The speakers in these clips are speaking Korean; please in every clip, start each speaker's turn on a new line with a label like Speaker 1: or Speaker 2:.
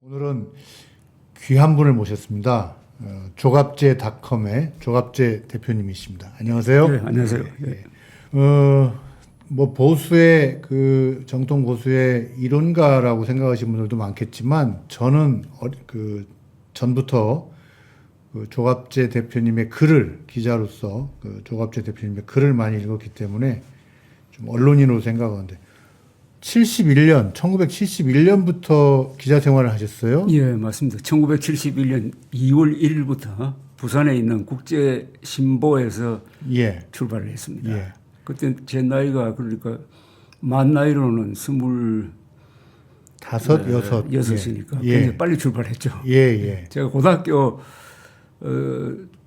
Speaker 1: 오늘은 귀한 분을 모셨습니다. 조갑제닷컴의 조갑제 대표님이십니다. 안녕하세요.
Speaker 2: 네, 안녕하세요.
Speaker 1: 네. 뭐 보수의 그 정통 보수의 이론가라고 생각하시는 분들도 많겠지만 저는 전부터 그 조갑제 대표님의 글을 기자로서 그 조갑제 대표님의 글을 많이 읽었기 때문에 좀 언론인으로 생각하는데 1971년부터 기자 생활을 하셨어요?
Speaker 2: 예, 맞습니다. 1971년 2월 1일부터 부산에 있는 국제신보에서
Speaker 1: 예.
Speaker 2: 출발을 했습니다.
Speaker 1: 예.
Speaker 2: 그때 제 나이가 그러니까 만 나이로는 25, 여섯이니까
Speaker 1: 예.
Speaker 2: 굉장히 빨리 출발했죠.
Speaker 1: 예, 예.
Speaker 2: 제가 고등학교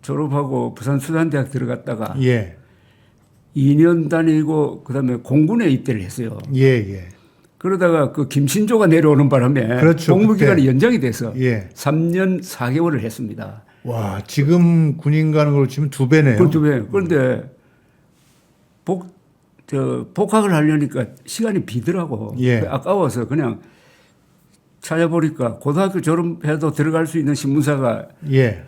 Speaker 2: 졸업하고 부산 수산대학 들어갔다가
Speaker 1: 예.
Speaker 2: 2년 다니고 그다음에 공군에 입대를 했어요.
Speaker 1: 예, 예.
Speaker 2: 그러다가 그 김신조가 내려오는 바람에
Speaker 1: 그렇죠,
Speaker 2: 복무기간이
Speaker 1: 그때.
Speaker 2: 연장이 돼서
Speaker 1: 예.
Speaker 2: 3년 4개월을 했습니다.
Speaker 1: 와, 지금 군인 가는 걸로 치면 2배네요.
Speaker 2: 그런데 복학을 하려니까 시간이 비더라고.
Speaker 1: 예.
Speaker 2: 아까워서 그냥 찾아보니까 고등학교 졸업해도 들어갈 수 있는 신문사가
Speaker 1: 예.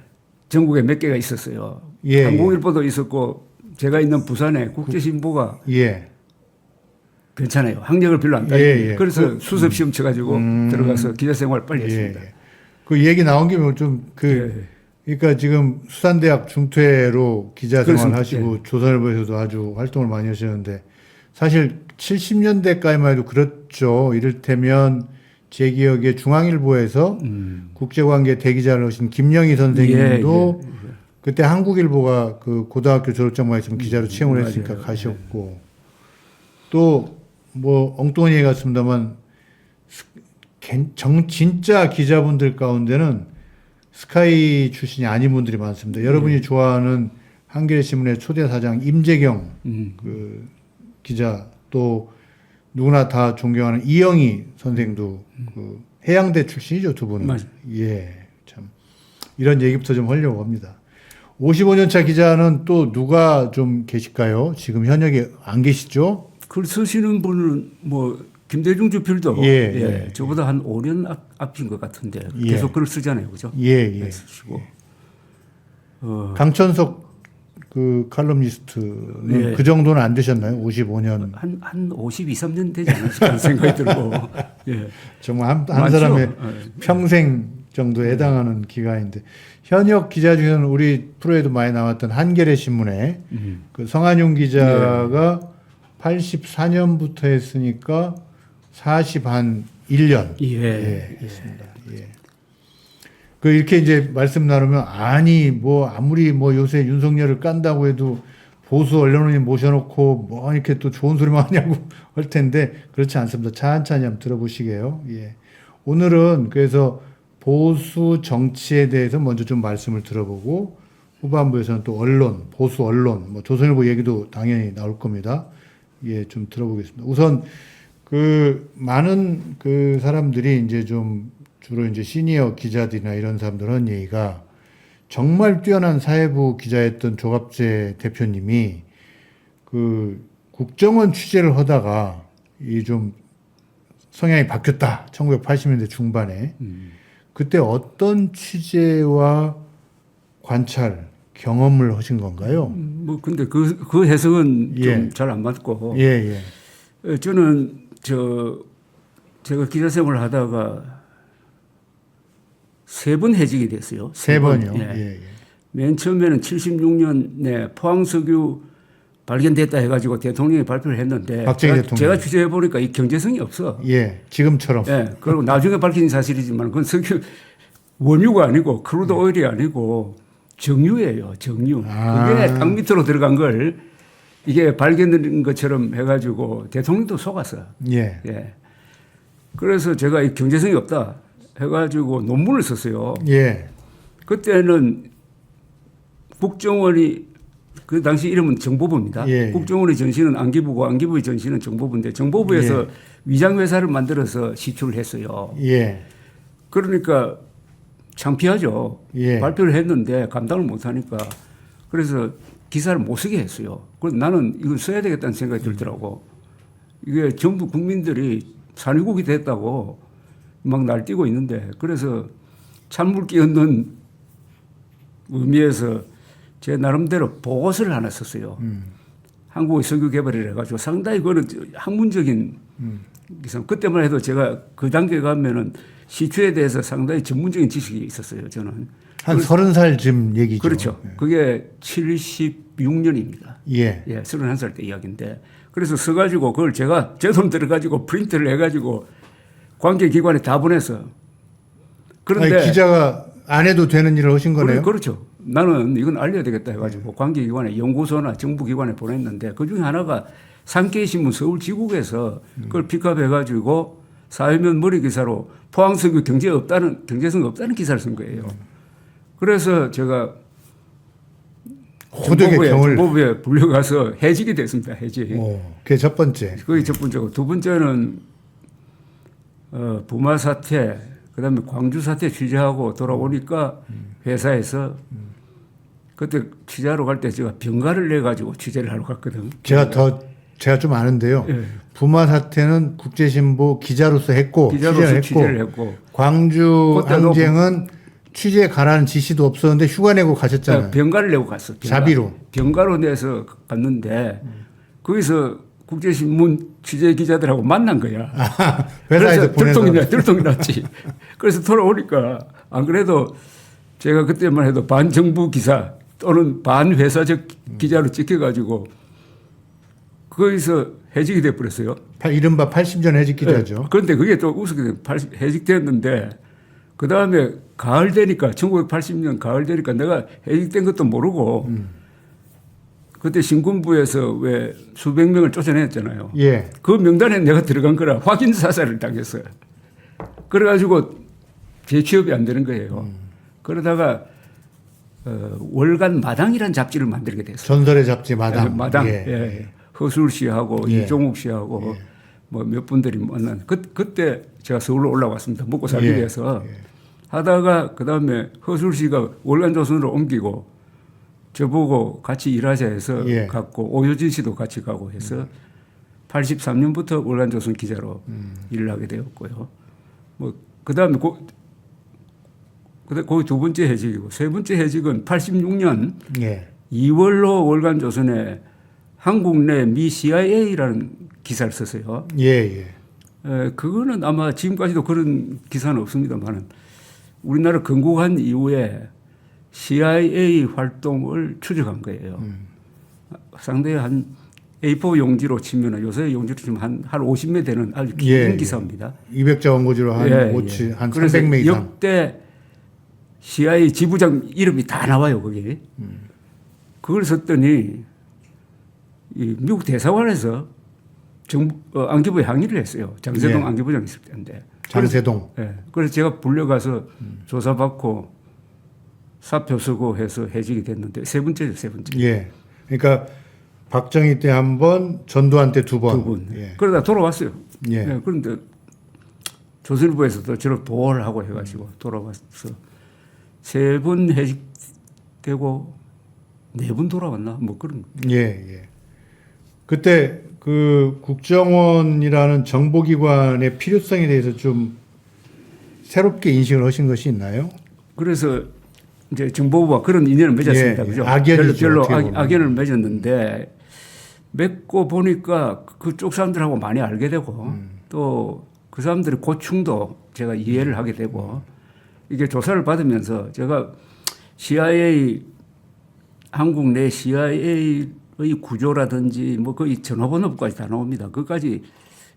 Speaker 2: 전국에 몇 개가 있었어요.
Speaker 1: 예,
Speaker 2: 한국일보도 있었고 제가 있는 부산에 국제신보가
Speaker 1: 예.
Speaker 2: 괜찮아요. 학력을 별로 안 따지고.
Speaker 1: 예, 예.
Speaker 2: 그래서 수습 시험 쳐가지고 들어가서 기자 생활 빨리 했습니다.
Speaker 1: 예. 그 얘기 나온 김에 좀
Speaker 2: 예.
Speaker 1: 그러니까 지금 수산대학 중퇴로 기자 생활
Speaker 2: 그렇습니다.
Speaker 1: 하시고 조선일보에서도 아주 활동을 많이 하셨는데 사실 70년대까지만 해도 그렇죠. 이를테면 제 기억에 중앙일보에서 국제관계 대기자를 하신 김영희 선생님도
Speaker 2: 예.
Speaker 1: 그때 한국일보가 그 고등학교 졸업장만 있으면 기자로 채용을
Speaker 2: 맞아요.
Speaker 1: 했으니까 가셨고 또 뭐 엉뚱한 얘기 같습니다만 진짜 기자분들 가운데는 스카이 출신이 아닌 분들이 많습니다. 여러분이 좋아하는 한겨레신문의 초대 사장 임재경 그 기자 또 누구나 다 존경하는 이영희 선생도 그 해양대 출신이죠, 두 분은.
Speaker 2: 맞아요.
Speaker 1: 예, 참 이런 얘기부터 좀 하려고 합니다. 55년 차 기자는 또 누가 좀 계실까요? 지금 현역에 안 계시죠?
Speaker 2: 글 쓰시는 분은 뭐 김대중 주필도
Speaker 1: 예.
Speaker 2: 저보다 한 5년 앞인 것 같은데
Speaker 1: 예.
Speaker 2: 계속 글을 쓰잖아요, 그죠?
Speaker 1: 예.
Speaker 2: 쓰시고
Speaker 1: 강천석 그 칼럼니스트는
Speaker 2: 예.
Speaker 1: 그 정도는 안 되셨나요? 55년.
Speaker 2: 한 52, 3년 되지 않았을까 하는 생각이 들고 예.
Speaker 1: 정말 한
Speaker 2: 많죠?
Speaker 1: 사람의
Speaker 2: 예.
Speaker 1: 평생 정도에 해당하는 기간인데 현역 기자 중에는 우리 프로에도 많이 나왔던 한겨레 신문에 그 성한용 기자가 84년부터 했으니까 41년.
Speaker 2: 예.
Speaker 1: 했습니다. 예. 그 이렇게 이제 말씀 나누면 아니 뭐 아무리 뭐 요새 윤석열을 깐다고 해도 보수 언론인 모셔놓고 뭐 이렇게 또 좋은 소리만 하냐고 할 텐데 그렇지 않습니다. 천천히 한번 들어보시게요. 예. 오늘은 그래서 보수 정치에 대해서 먼저 좀 말씀을 들어보고 후반부에서는 또 언론, 보수 언론, 뭐 조선일보 얘기도 당연히 나올 겁니다. 예, 좀 들어보겠습니다. 우선 그 많은 그 사람들이 이제 좀 주로 이제 시니어 기자들이나 이런 사람들 하는 얘기가 정말 뛰어난 사회부 기자였던 조갑제 대표님이 그 국정원 취재를 하다가 이 좀 성향이 바뀌었다. 1980년대 중반에. 그때 어떤 취재와 관찰, 경험을 하신 건가요?
Speaker 2: 뭐 근데 그 해석은
Speaker 1: 예.
Speaker 2: 좀 잘 안 맞고
Speaker 1: 예.
Speaker 2: 저는 제가 기자 생활을 하다가 3번 해직이 됐어요.
Speaker 1: 세 번이요.
Speaker 2: 예.
Speaker 1: 예.
Speaker 2: 맨 처음에는 76년에 포항석유 발견됐다 해가지고 대통령이 발표를 했는데
Speaker 1: 박정희 대통령.
Speaker 2: 제가 취재해 보니까 이 경제성이 없어.
Speaker 1: 예. 지금처럼.
Speaker 2: 예. 그리고 나중에 밝힌 사실이지만 그건 석유 원유가 아니고 크루드 오일이 아니고 정유예요. 정유. 그게 땅 밑으로 들어간 걸 이게 발견된 것처럼 해가지고 대통령도 속았어.
Speaker 1: 예.
Speaker 2: 예. 그래서 제가 이 경제성이 없다 해가지고 논문을 썼어요.
Speaker 1: 예.
Speaker 2: 그때는 국정원이 그 당시 이름은 정보부입니다.
Speaker 1: 예.
Speaker 2: 국정원의 전신은 안기부고 안기부의 전신은 정보부인데 정보부에서 위장회사를 만들어서 시출을 했어요.
Speaker 1: 예.
Speaker 2: 그러니까 창피하죠.
Speaker 1: 예.
Speaker 2: 발표를 했는데 감당을 못하니까 그래서 기사를 못 쓰게 했어요. 그래서 나는 이걸 써야 되겠다는 생각이 들더라고. 이게 전부 국민들이 산유국이 됐다고 막 날뛰고 있는데 그래서 찬물기 없는 의미에서 제 나름대로 보고서를 하나 썼어요. 한국의 석유 개발을 해가지고 상당히 그거는 학문적인 기사. 그때만 해도 제가 그 단계에 가면은 시추에 대해서 상당히 전문적인 지식이 있었어요. 저는
Speaker 1: 한 30살쯤 얘기죠.
Speaker 2: 그렇죠.
Speaker 1: 예.
Speaker 2: 그게 76년입니다.
Speaker 1: 예.
Speaker 2: 예, 31살 때 이야기인데 그래서 써가지고 그걸 제가 제 돈 들어가지고 프린트를 해가지고 관계기관에 다 보내서 그런데
Speaker 1: 아니, 기자가 안 해도 되는 일을 하신 거네요.
Speaker 2: 그렇죠. 나는 이건 알려야 되겠다 해가지고 관계기관에 연구소나 정부기관에 보냈는데 그중에 하나가 산케이신문 서울지국에서 그걸 픽업해가지고 사회면 머리 기사로 포항석유 경제성 없다는 기사를 쓴 거예요. 그래서 제가
Speaker 1: 호되게 경을.
Speaker 2: 정보부에 불려가서 해직이 됐습니다. 해직.
Speaker 1: 그게 첫 번째.
Speaker 2: 그게 첫 번째고 두 번째는 부마 사태, 그다음에 광주 사태 취재하고 돌아오니까 회사에서 그때 취재하러 갈 때 제가 병가를 내 가지고 취재를 하러 갔거든.
Speaker 1: 제가 좀 아는데요.
Speaker 2: 예.
Speaker 1: 부마 사태는 국제신보 기자로서 했고
Speaker 2: 취재를 했고
Speaker 1: 광주
Speaker 2: 그때도
Speaker 1: 항쟁은 취재 가라는 지시도 없었는데 휴가 내고 가셨잖아요.
Speaker 2: 병가를 내고 갔어.
Speaker 1: 자비로.
Speaker 2: 병가로 내서 갔는데 거기서 국제신문 취재 기자들하고 만난 거야.
Speaker 1: 회사에서 보내서.
Speaker 2: 들통이 났지. 그래서 돌아오니까 안 그래도 제가 그때만 해도 반정부 기사 또는 반회사적 기자로 찍혀가지고 거기서 해직이 돼버렸어요.
Speaker 1: 이른바 80년 해직 기자죠.
Speaker 2: 네. 그런데 그게 또 우습게 해직됐는데 그 다음에 가을 되니까 1980년 가을 되니까 내가 해직된 것도 모르고 그때 신군부에서 왜 수백 명을 쫓아냈잖아요.
Speaker 1: 예.
Speaker 2: 그 명단에 내가 들어간 거라 확인 사살을 당했어요. 그래가지고 재취업이 안 되는 거예요. 그러다가 월간 마당이라는 잡지를 만들게 됐어요.
Speaker 1: 전설의 잡지 마당.
Speaker 2: 마당.
Speaker 1: 예.
Speaker 2: 예. 허술 씨하고
Speaker 1: 예.
Speaker 2: 이종욱 씨하고 뭐 몇 분들이 만난 그때 제가 서울로 올라왔습니다. 먹고 살기
Speaker 1: 예.
Speaker 2: 위해서 하다가 그 다음에 허술 씨가 월간조선으로 옮기고 저보고 같이 일하자 해서
Speaker 1: 예.
Speaker 2: 갔고 오효진 씨도 같이 가고 해서 83년부터 월간조선 기자로 일을 하게 되었고요. 뭐 그다음에 거기 두 번째 해직이고 세 번째 해직은 86년
Speaker 1: 예.
Speaker 2: 2월로 월간조선에 한국 내 미 CIA라는 기사를 썼어요.
Speaker 1: 예.
Speaker 2: 그거는 아마 지금까지도 그런 기사는 없습니다만은 우리나라 건국한 이후에 CIA 활동을 추적한 거예요. 상당히 한 A4 용지로 치면 요새 용지로 치면 한 50매 되는 아주 긴 기사입니다.
Speaker 1: 200자 원고지로 한 300매 이상.
Speaker 2: 역대 CIA 지부장 이름이 다 나와요, 거기. 그걸 썼더니 이 미국 대사관에서 안기부에 항의를 했어요. 장세동
Speaker 1: 예.
Speaker 2: 안기부장 있을 때인데.
Speaker 1: 장세동.
Speaker 2: 그래서 제가 불려가서 조사받고 사표 쓰고 해서 해직이 됐는데 세 번째죠, 세 번째.
Speaker 1: 예. 그러니까 박정희 때 한 번, 전두환 때 두 번.
Speaker 2: 두 분.
Speaker 1: 예.
Speaker 2: 그러다 돌아왔어요.
Speaker 1: 예.
Speaker 2: 그런데 조선일보에서도 저를 보호를 하고 해가지고 돌아와서 세 번 해직되고 네 번 돌아왔나 뭐 그런.
Speaker 1: 예. 그때 그 국정원이라는 정보기관의 필요성에 대해서 좀 새롭게 인식을 하신 것이 있나요?
Speaker 2: 그래서 이제 정보부와 그런 인연을 맺었습니다.
Speaker 1: 예.
Speaker 2: 그죠?
Speaker 1: 악연이죠,
Speaker 2: 별로
Speaker 1: 어떻게 보면.
Speaker 2: 악연을 맺었는데 맺고 보니까 그쪽 사람들하고 많이 알게 되고 또 그 사람들의 고충도 제가 이해를 하게 되고 이게 조사를 받으면서 제가 CIA 한국 내 CIA의 구조라든지 뭐 거의 전화번호까지 다 나옵니다. 그것까지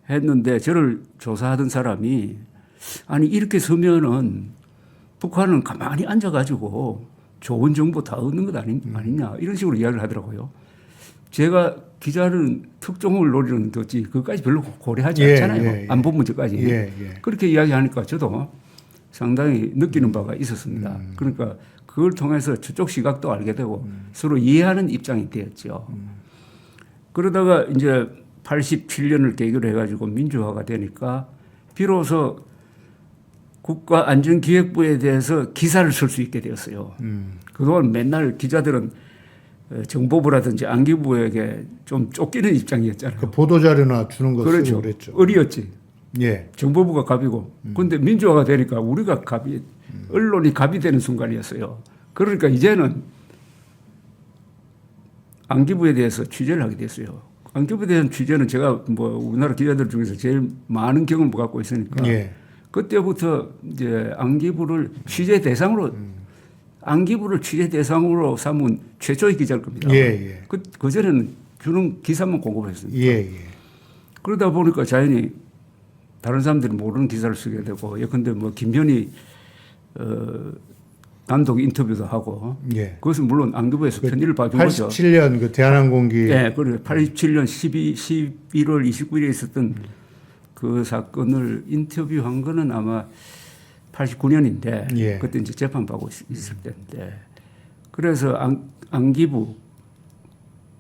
Speaker 2: 했는데 저를 조사하던 사람이 아니 이렇게 서면은 북한은 가만히 앉아가지고 좋은 정보 다 얻는 것 아니냐 이런 식으로 이야기를 하더라고요. 제가 기자는 특종을 노리는 거지 그것까지 별로 고려하지 않잖아요. 안보 문제까지. 그렇게 이야기하니까 저도 상당히 느끼는 바가 있었습니다. 그러니까 그걸 통해서 저쪽 시각도 알게 되고 서로 이해하는 입장이 되었죠. 그러다가 이제 87년을 계기로 해가지고 민주화가 되니까 비로소 국가안전기획부에 대해서 기사를 쓸 수 있게 되었어요. 그동안 맨날 기자들은 정보부라든지 안기부에게 좀 쫓기는 입장이었잖아요.
Speaker 1: 그 보도자료나 주는 것을
Speaker 2: 그렇죠.
Speaker 1: 그랬죠.
Speaker 2: 의리였지.
Speaker 1: 예.
Speaker 2: 정보부가 갑이고. 그런데 민주화가 되니까 우리가 갑이, 언론이 갑이 되는 순간이었어요. 그러니까 이제는 안기부에 대해서 취재를 하게 됐어요. 안기부에 대한 취재는 제가 뭐 우리나라 기자들 중에서 제일 많은 경험을 갖고 있으니까
Speaker 1: 예.
Speaker 2: 그때부터 이제 안기부를 취재 대상으로 안기부를 취재 대상으로 삼은 최초의 기자일 겁니다.
Speaker 1: 예, 예.
Speaker 2: 그전에는 주는 기사만 공급했습니다.
Speaker 1: 예, 예.
Speaker 2: 그러다 보니까 자연히 다른 사람들이 모르는 기사를 쓰게 되고 예컨대 뭐 김현희 단독 인터뷰도 하고
Speaker 1: 예.
Speaker 2: 그것은 물론 안기부에서 편의를 봐준 거죠.
Speaker 1: 87년 그 대한항공기.
Speaker 2: 네, 그리고 87년 11월 29일에 있었던 그 사건을 인터뷰한 거는 아마 89년인데
Speaker 1: 예.
Speaker 2: 그때 이제 재판받고 있을 때인데 그래서 안기부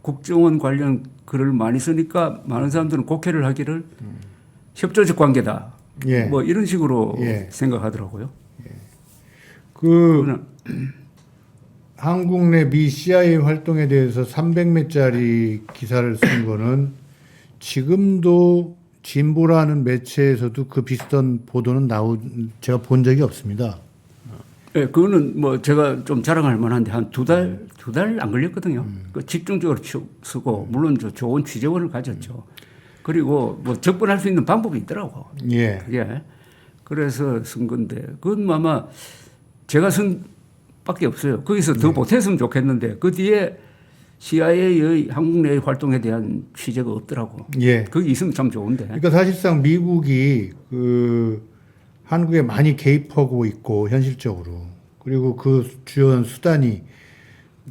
Speaker 2: 국정원 관련 글을 많이 쓰니까 많은 사람들은 곡해를 하기를 협조적 관계다.
Speaker 1: 예.
Speaker 2: 뭐 이런 식으로
Speaker 1: 예.
Speaker 2: 생각하더라고요.
Speaker 1: 그 한국 내 미 CIA 활동에 대해서 300매짜리 기사를 쓴 거는 지금도 진보라는 매체에서도 그 비슷한 보도는 제가 본 적이 없습니다.
Speaker 2: 네, 그거는 뭐 제가 좀 자랑할 만한데 한 두 달 안 걸렸거든요. 그 집중적으로 쓰고 물론 저 좋은 취재원을 가졌죠. 그리고 뭐 접근할 수 있는 방법이 있더라고.
Speaker 1: 예.
Speaker 2: 그게 그래서 쓴 건데 그건 아마 제가 쓴 밖에 없어요. 거기서 더 보탰으면 좋겠는데 그 뒤에 CIA의 한국 내의 활동에 대한 취재가 없더라고.
Speaker 1: 예.
Speaker 2: 거기 있으면 참 좋은데.
Speaker 1: 그러니까 사실상 미국이 그 한국에 많이 개입하고 있고 현실적으로 그리고 그 주요한 수단이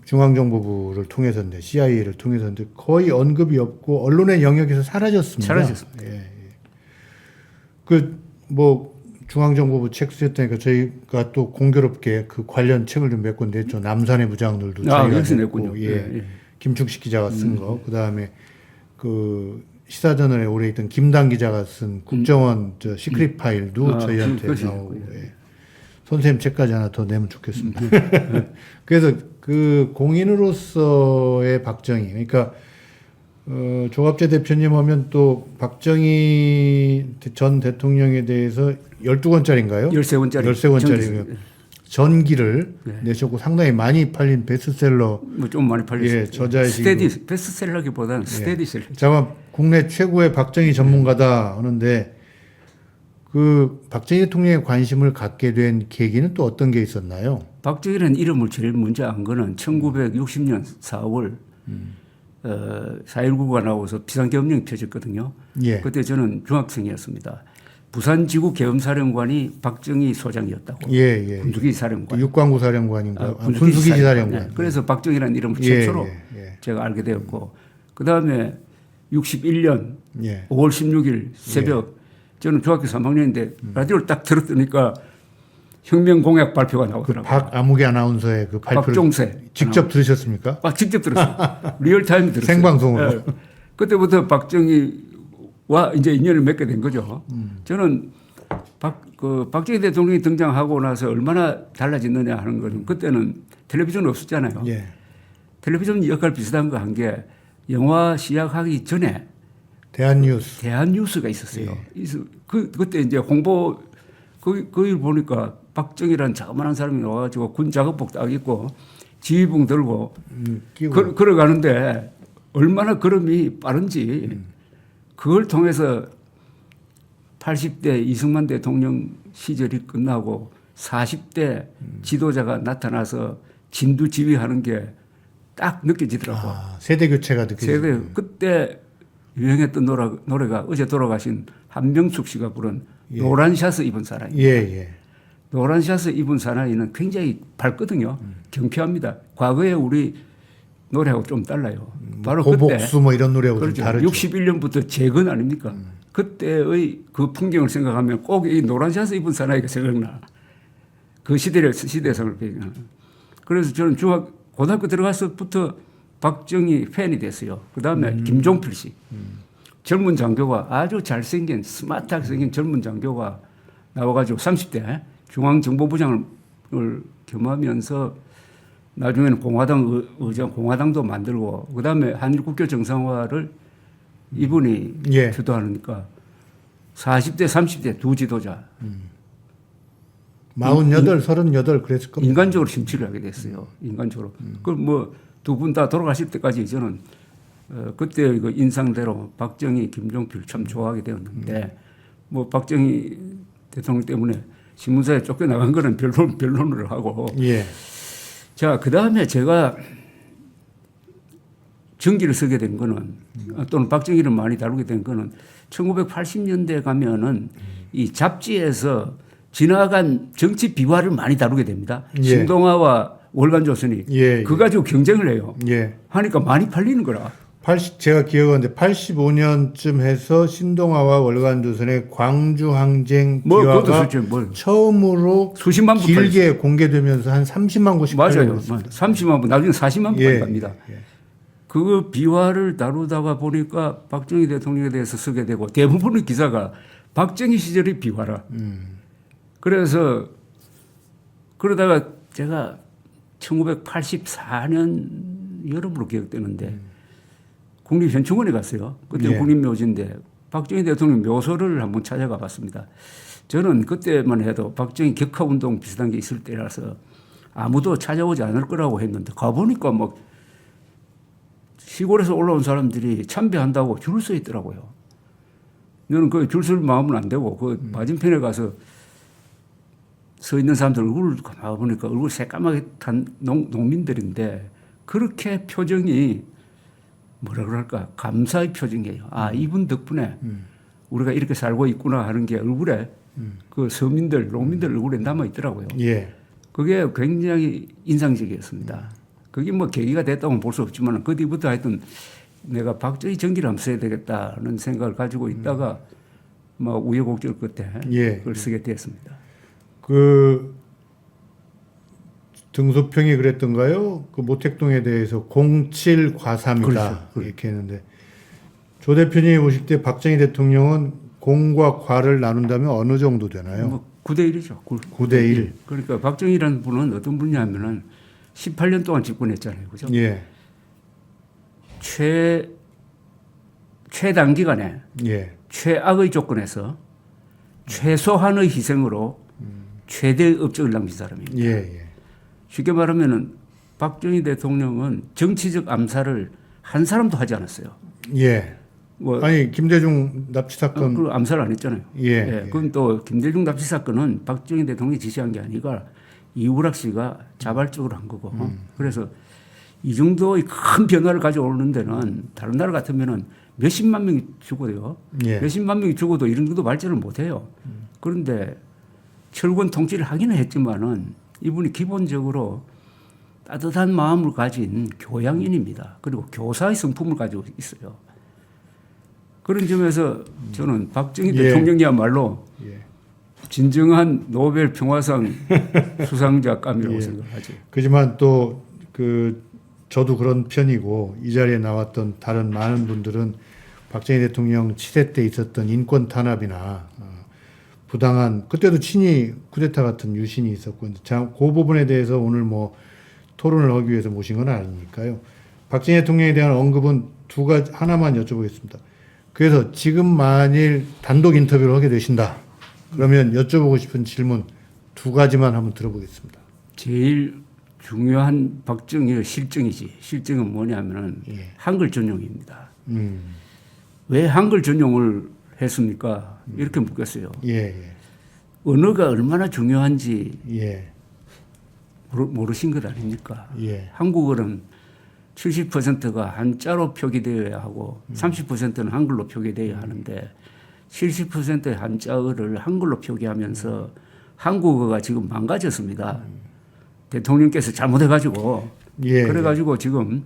Speaker 1: 중앙정보부를 통해서인데 CIA를 통해서인데 거의 언급이 없고 언론의 영역에서 사라졌습니다.
Speaker 2: 사라졌습니다.
Speaker 1: 예, 예. 그 뭐 중앙정보부 책 쓰셨다니까 저희가 또 공교롭게 그 관련 책을 좀 몇 권 냈죠. 남산의 부장들도 저희가
Speaker 2: 여기서
Speaker 1: 냈고,
Speaker 2: 냈군요.
Speaker 1: 예.
Speaker 2: 예, 예.
Speaker 1: 김충식 기자가 쓴 거, 그 다음에 그 시사저널에 오래 있던 김당 기자가 쓴 국정원 저 시크릿 파일도 저희한테
Speaker 2: 그것이
Speaker 1: 나오고,
Speaker 2: 있군요.
Speaker 1: 예. 선생님 책까지 하나 더 내면 좋겠습니다. 그래서 그 공인으로서의 박정희, 그러니까 조갑재 대표님 하면 또 박정희 전 대통령에 대해서 12권짜리인가요?
Speaker 2: 13권짜리.
Speaker 1: 13권짜리 전기를
Speaker 2: 네.
Speaker 1: 내셨고 상당히 많이 팔린 베스트셀러
Speaker 2: 뭐 좀 많이 팔렸어요.
Speaker 1: 예, 저자이시고.
Speaker 2: 스테디 베스트셀러기보다는 스테디셀러.
Speaker 1: 제가 국내 최고의 박정희 전문가다 하는데 그 박정희 대통령에 관심을 갖게 된 계기는 또 어떤 게 있었나요?
Speaker 2: 박정희라는 이름을 제일 먼저 안 거는 1960년 4월 4.19가 나오고서 비상계엄령이 펴졌거든요.
Speaker 1: 예.
Speaker 2: 그때 저는 중학생이었습니다. 부산지구계엄사령관이 박정희 소장이었다고.
Speaker 1: 예, 예.
Speaker 2: 군수기지 사령관.
Speaker 1: 육관구 사령관인가?
Speaker 2: 군수기지
Speaker 1: 군수기지
Speaker 2: 사령관.
Speaker 1: 사령관.
Speaker 2: 네. 그래서 박정희라는 이름을
Speaker 1: 예,
Speaker 2: 최초로
Speaker 1: 예.
Speaker 2: 제가 알게 되었고 그다음에 61년
Speaker 1: 예.
Speaker 2: 5월 16일 새벽 저는 중학교 3학년인데 라디오를 딱 들었더니까 혁명 공약 발표가
Speaker 1: 그
Speaker 2: 나오더라고요.
Speaker 1: 박아무개 아나운서의 그 발표를
Speaker 2: 박종세
Speaker 1: 직접 들으셨습니까?
Speaker 2: 직접 들었어요. 리얼타임 들었어요.
Speaker 1: 생방송으로.
Speaker 2: 예. 그때부터 박정희와 이제 인연을 맺게 된 거죠. 저는 박정희 대통령이 등장하고 나서 얼마나 달라졌느냐 하는 거는 그때는 텔레비전 없었잖아요.
Speaker 1: 예.
Speaker 2: 텔레비전 역할 비슷한 거 한 게 영화 시작하기 전에
Speaker 1: 대한뉴스.
Speaker 2: 대한뉴스가 있었어요. 그때 이제 홍보 거기 보니까 박정희라는 자그마한 사람이 와가지고 군 작업복 딱 입고 지휘봉 들고
Speaker 1: 끼고.
Speaker 2: 걸어가는데 얼마나 걸음이 빠른지 그걸 통해서 80대 이승만 대통령 시절이 끝나고 40대 지도자가 나타나서 진두 지휘하는 게 딱 느껴지더라고.
Speaker 1: 세대 교체가 느껴지죠.
Speaker 2: 그때 유행했던 노래가 어제 돌아가신 한명숙 씨가 부른
Speaker 1: 예.
Speaker 2: 노란 샤스 입은 사나이.
Speaker 1: 예, 예.
Speaker 2: 노란 샤스 입은 사나이는 굉장히 밝거든요. 경쾌합니다. 과거에 우리 노래하고 좀 달라요. 바로
Speaker 1: 고복수 뭐 이런 노래하고
Speaker 2: 그렇죠.
Speaker 1: 좀 다르죠.
Speaker 2: 61년부터 재건 아닙니까? 그때의 그 풍경을 생각하면 꼭 이 노란 샤스 입은 사나이가 생각나. 그 시대성을 배경하는. 그래서 저는 고등학교 들어가서부터 박정희 팬이 됐어요. 그 다음에 김종필 씨. 젊은 장교가 아주 잘생긴 스마트하게 생긴 젊은 장교가 나와가지고 30대 중앙정보부장을 겸하면서 나중에는 공화당 의장 공화당도 만들고 그다음에 한일 국교 정상화를 이분이
Speaker 1: 예.
Speaker 2: 주도하니까 40대, 30대 두 지도자
Speaker 1: 48, 38 그랬을 겁니다.
Speaker 2: 인간적으로 심취를 하게 됐어요. 인간적으로. 그 뭐 두 분 다 돌아가실 때까지 저는 그때 그 인상대로 박정희, 김종필 참 좋아하게 되었는데 뭐 박정희 대통령 때문에 신문사에 쫓겨나간 거는 변론을 하고
Speaker 1: 예.
Speaker 2: 자, 그 다음에 제가 전기를 쓰게 된 거는 또는 박정희를 많이 다루게 된 거는 1980년대 가면은 이 잡지에서 지나간 정치 비화를 많이 다루게 됩니다.
Speaker 1: 예.
Speaker 2: 신동아와 월간조선이
Speaker 1: 예,
Speaker 2: 그거 가지고 경쟁을 해요.
Speaker 1: 예.
Speaker 2: 하니까 많이 팔리는 거라.
Speaker 1: 제가 기억하는데 85년쯤 해서 신동아와 월간조선의 광주 항쟁
Speaker 2: 뭐 그것도
Speaker 1: 비화가
Speaker 2: 솔직히 뭘
Speaker 1: 처음으로
Speaker 2: 수십만 부
Speaker 1: 길게 공개되면서 한 30만 부씩
Speaker 2: 맞아요.
Speaker 1: 팔렸습니다.
Speaker 2: 30만 부 나중에 40만 부까지
Speaker 1: 예,
Speaker 2: 갑니다.
Speaker 1: 예.
Speaker 2: 그 비화를 다루다가 보니까 박정희 대통령에 대해서 쓰게 되고 대부분의 기사가 박정희 시절의 비화라. 그래서 그러다가 제가 1984년 여름으로 기억되는데 국립현충원에 갔어요. 그때
Speaker 1: 예.
Speaker 2: 국립묘지인데 박정희 대통령 묘소를 한번 찾아가 봤습니다. 저는 그때만 해도 박정희 격하운동 비슷한 게 있을 때라서 아무도 찾아오지 않을 거라고 했는데 가보니까 막 시골에서 올라온 사람들이 참배한다고 줄을 서 있더라고요. 저는 그 줄 설 마음은 안 되고 그 맞은편에 가서 서 있는 사람들 얼굴을 봐보니까 얼굴 새까맣게 탄 농민들인데 그렇게 표정이 뭐라 그럴까 감사의 표정이에요. 아 이분 덕분에 우리가 이렇게 살고 있구나 하는 게 얼굴에 그 서민들 농민들 얼굴에 남아 있더라고요.
Speaker 1: 예.
Speaker 2: 그게 굉장히 인상적이었습니다. 그게 뭐 계기가 됐다고는 볼 수 없지만 그 뒤부터 하여튼 내가 박정희 전기를 한번 써야 되겠다는 생각을 가지고 있다가 뭐 우여곡절 끝에
Speaker 1: 예.
Speaker 2: 그걸 쓰게 되었습니다.
Speaker 1: 그 등소평이 그랬던가요? 그 모택동에 대해서 07과삼이다
Speaker 2: 그렇죠.
Speaker 1: 이렇게 했는데 조 대표님이 보실 때 박정희 대통령은 공과 과를 나눈다면 어느 정도 되나요?
Speaker 2: 뭐 9대 1이죠.
Speaker 1: 9대 1.
Speaker 2: 그러니까 박정희라는 분은 어떤 분이냐면은 18년 동안 집권했잖아요. 그죠?
Speaker 1: 예.
Speaker 2: 최단기간에
Speaker 1: 예.
Speaker 2: 최악의 조건에서 최소한의 희생으로 최대의 업적을 남긴 사람입니다.
Speaker 1: 예. 예.
Speaker 2: 쉽게 말하면은 박정희 대통령은 정치적 암살을 한 사람도 하지 않았어요.
Speaker 1: 예.
Speaker 2: 뭐
Speaker 1: 아니 김대중 납치 사건.
Speaker 2: 그 암살 안 했잖아요.
Speaker 1: 예.
Speaker 2: 그건 또 김대중 납치 사건은 박정희 대통령이 지시한 게 아니라 이우락 씨가 자발적으로 한 거고. 그래서 이 정도의 큰 변화를 가져오는 데는 다른 나라 같으면은 몇십만 명이 죽어요.
Speaker 1: 예.
Speaker 2: 몇십만 명이 죽어도 이런 정도 발전을 못 해요. 그런데 철권 통치를 하기는 했지만은 이분이 기본적으로 따뜻한 마음을 가진 교양인입니다. 그리고 교사의 성품을 가지고 있어요. 그런 점에서 저는 박정희
Speaker 1: 예.
Speaker 2: 대통령이야말로
Speaker 1: 예.
Speaker 2: 진정한 노벨 평화상 수상자감이라고
Speaker 1: 예.
Speaker 2: 생각하죠.
Speaker 1: 그지만 또 그 저도 그런 편이고 이 자리에 나왔던 다른 많은 분들은 박정희 대통령 치대 때 있었던 인권 탄압이나 부당한 그때도 친위 쿠데타 같은 유신이 있었고 그 부분에 대해서 오늘 뭐 토론을 하기 위해서 모신 건 아니니까요. 박정희 대통령에 대한 언급은 두 가지 하나만 여쭤보겠습니다. 그래서 지금 만일 단독 인터뷰를 하게 되신다. 그러면 여쭤보고 싶은 질문 두 가지만 한번 들어보겠습니다.
Speaker 2: 제일 중요한 박정희의 실정이지. 실정은 뭐냐면은
Speaker 1: 예.
Speaker 2: 한글 전용입니다. 왜 한글 전용을 했습니까? 이렇게 묻겠어요.
Speaker 1: 예, 예.
Speaker 2: 언어가 얼마나 중요한지
Speaker 1: 예.
Speaker 2: 모르신 것 아닙니까?
Speaker 1: 예.
Speaker 2: 한국어는 70%가 한자로 표기되어야 하고 30%는 한글로 표기되어야 하는데 70%의 한자어를 한글로 표기하면서 한국어가 지금 망가졌습니다. 대통령께서 잘못해가지고
Speaker 1: 예.
Speaker 2: 그래가지고 지금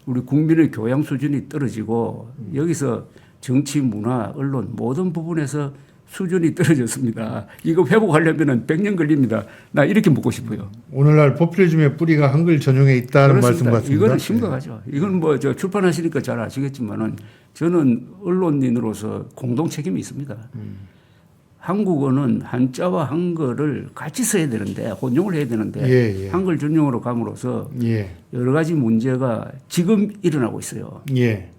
Speaker 2: 우리 국민의 교양 수준이 떨어지고 여기서 정치, 문화, 언론 모든 부분에서 수준이 떨어졌습니다. 이거 회복하려면 100년 걸립니다. 나 이렇게 묻고 싶어요.
Speaker 1: 오늘날 포퓰리즘의 뿌리가 한글 전용에 있다는 말씀 같습니다.
Speaker 2: 이거는 심각하죠. 이건 뭐 저 출판하시니까 잘 아시겠지만은 저는 언론인으로서 공동 책임이 있습니다. 한국어는 한자와 한글을 같이 써야 되는데 혼용을 해야 되는데
Speaker 1: 예, 예.
Speaker 2: 한글 전용으로 감으로써
Speaker 1: 예.
Speaker 2: 여러 가지 문제가 지금 일어나고 있어요.
Speaker 1: 예.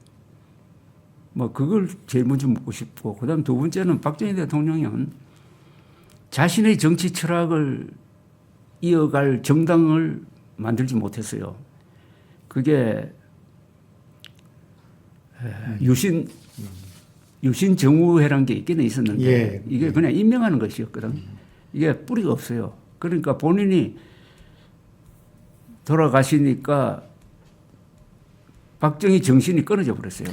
Speaker 2: 뭐 그걸 제일 먼저 묻고 싶고, 그다음 두 번째는 박정희 대통령은 자신의 정치 철학을 이어갈 정당을 만들지 못했어요. 그게 유신 정우회라는 게 있기는 있었는데
Speaker 1: 예.
Speaker 2: 이게 그냥 임명하는 것이었거든. 이게 뿌리가 없어요. 그러니까 본인이 돌아가시니까 박정희 정신이 끊어져 버렸어요.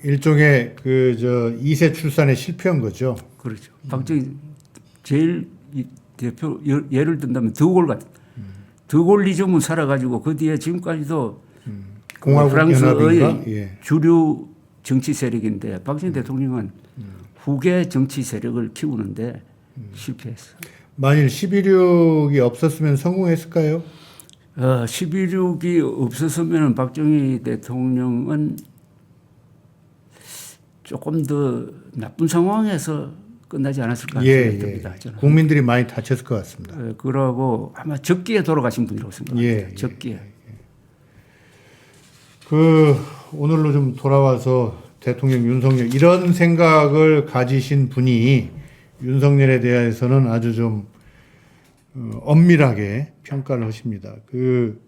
Speaker 1: 일종의 그 저 2세 출산에 실패한 거죠.
Speaker 2: 그렇죠. 박정희 제일 이 대표 예를 든다면 드골 같은 드골리즘은 살아가지고 그 뒤에 지금까지도
Speaker 1: 공화국
Speaker 2: 프랑스의
Speaker 1: 연합인가? 예.
Speaker 2: 주류 정치 세력인데 박정희 대통령은 후계 정치 세력을 키우는데 실패했어요.
Speaker 1: 만일 11.6이 없었으면 성공했을까요?
Speaker 2: 11.6이 없었으면 박정희 대통령은 조금 더 나쁜 상황에서 끝나지 않았을까 생각이 듭니다. 저는.
Speaker 1: 국민들이 많이 다쳤을 것 같습니다.
Speaker 2: 그러고 아마 적기에 돌아가신 분이라고 생각합니다. 적기에.
Speaker 1: 그 오늘로 좀 돌아와서 대통령 윤석열 이런 생각을 가지신 분이 윤석열에 대해서는 아주 좀 엄밀하게 평가를 하십니다. 그